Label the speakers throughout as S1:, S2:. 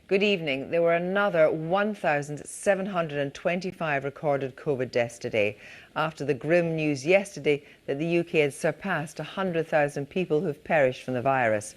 S1: Good evening. There were another 1,725 recorded COVID deaths today after the grim news yesterday that the UK had surpassed 100,000 people who've perished from the virus.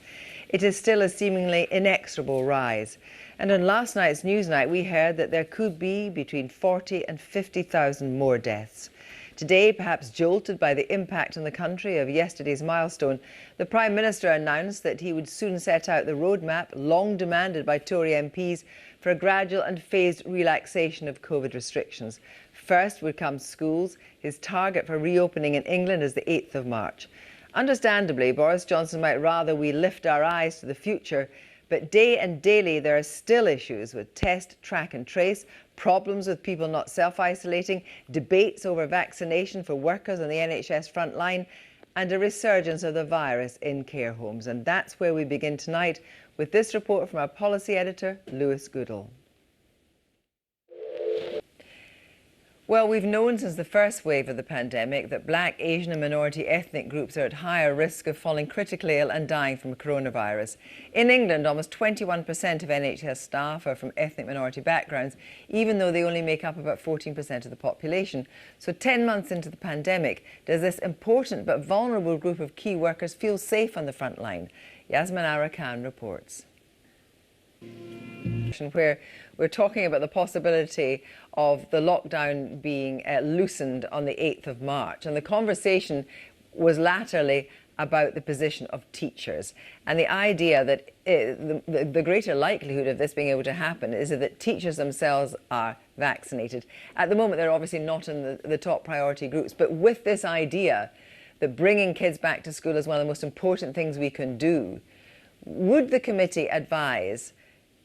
S1: It is still a seemingly inexorable rise. And on last night's Newsnight, we heard that there could be between 40 and 50,000 more deaths. Today, perhaps jolted by the impact on the country of yesterday's milestone, the Prime Minister announced that he would soon set out the roadmap, long demanded by Tory MPs, for a gradual and phased relaxation of COVID restrictions. First would come schools. His target for reopening in England is the 8th of March. Understandably, Boris Johnson might rather we lift our eyes to the future, but day and daily there are still issues with test, track and trace, problems with people not self-isolating, debates over vaccination for workers on the NHS front line, and a resurgence of the virus in care homes. And that's where we begin tonight with this report from our policy editor, Lewis Goodall. Well, we've known since the first wave of the pandemic that Black, Asian and minority ethnic groups are at higher risk of falling critically ill and dying from coronavirus. In England, almost 21% of NHS staff are from ethnic minority backgrounds, even though they only make up about 14% of the population. So 10 months into the pandemic, does this important but vulnerable group of key workers feel safe on the front line? Yasmin Arakan reports. Where we're talking about the possibility of the lockdown being loosened on the 8th of March. And the conversation was latterly about the position of teachers and the idea that the greater likelihood of this being able to happen is that teachers themselves are vaccinated. At the moment, they're obviously not in the top priority groups, but with this idea that bringing kids back to school is one of the most important things we can do, would the committee advise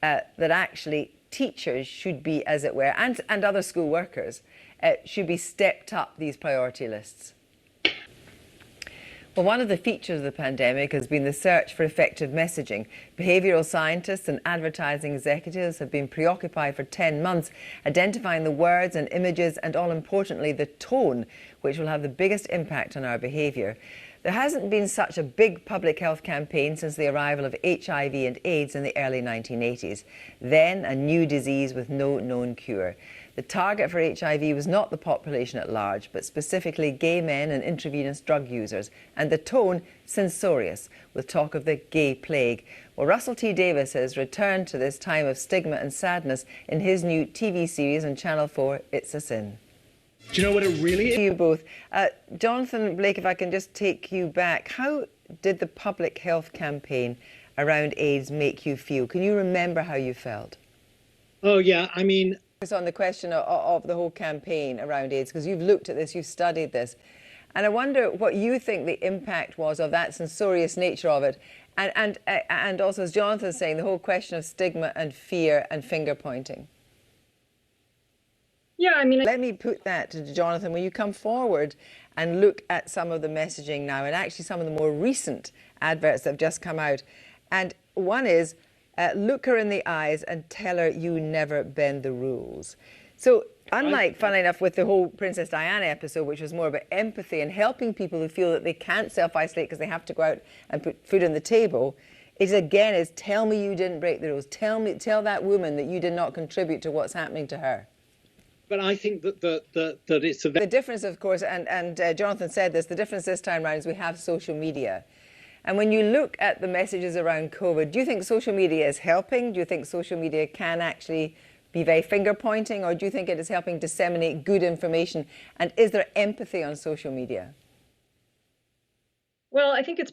S1: that actually teachers should be, as it were, and other school workers should be stepped up these priority lists? Well, one of the features of the pandemic has been the search for effective messaging. Behavioural scientists and advertising executives have been preoccupied for 10 months identifying the words and images and, all importantly, the tone which will have the biggest impact on our behaviour. There hasn't been such a big public health campaign since the arrival of HIV and AIDS in the early 1980s. Then a new disease with no known cure. The target for HIV was not the population at large, but specifically gay men and intravenous drug users. And the tone, censorious, with talk of the gay plague. Well, Russell T. Davies has returned to this time of stigma and sadness in his new TV series on Channel 4, It's a Sin.
S2: Do you know what it really is?
S1: You both. Jonathan Blake, if I can just take you back, how did the public health campaign around AIDS make you feel? Can you remember how you felt?
S2: Oh, yeah, I mean...
S1: It's on the question of the whole campaign around AIDS, because you've looked at this, you've studied this. And I wonder what you think the impact was of that censorious nature of it. And also, as Jonathan's saying, the whole question of stigma and fear and finger-pointing.
S3: Yeah, I mean...
S1: Let me put that to Jonathan. When you come forward and look at some of the messaging now, and actually some of the more recent adverts that have just come out, and one is, look her in the eyes and tell her you never bend the rules. So, unlike, funnily enough, with the whole Princess Diana episode, which was more about empathy and helping people who feel that they can't self-isolate because they have to go out and put food on the table, it again is, tell me you didn't break the rules. Tell that woman that you did not contribute to what's happening to her.
S2: But I think that it's a...
S1: The difference, of course, and Jonathan said this, the difference this time around is we have social media. And when you look at the messages around COVID, do you think social media is helping? Do you think social media can actually be very finger-pointing? Or do you think it is helping disseminate good information? And is there empathy on social media?
S3: Well, I think it's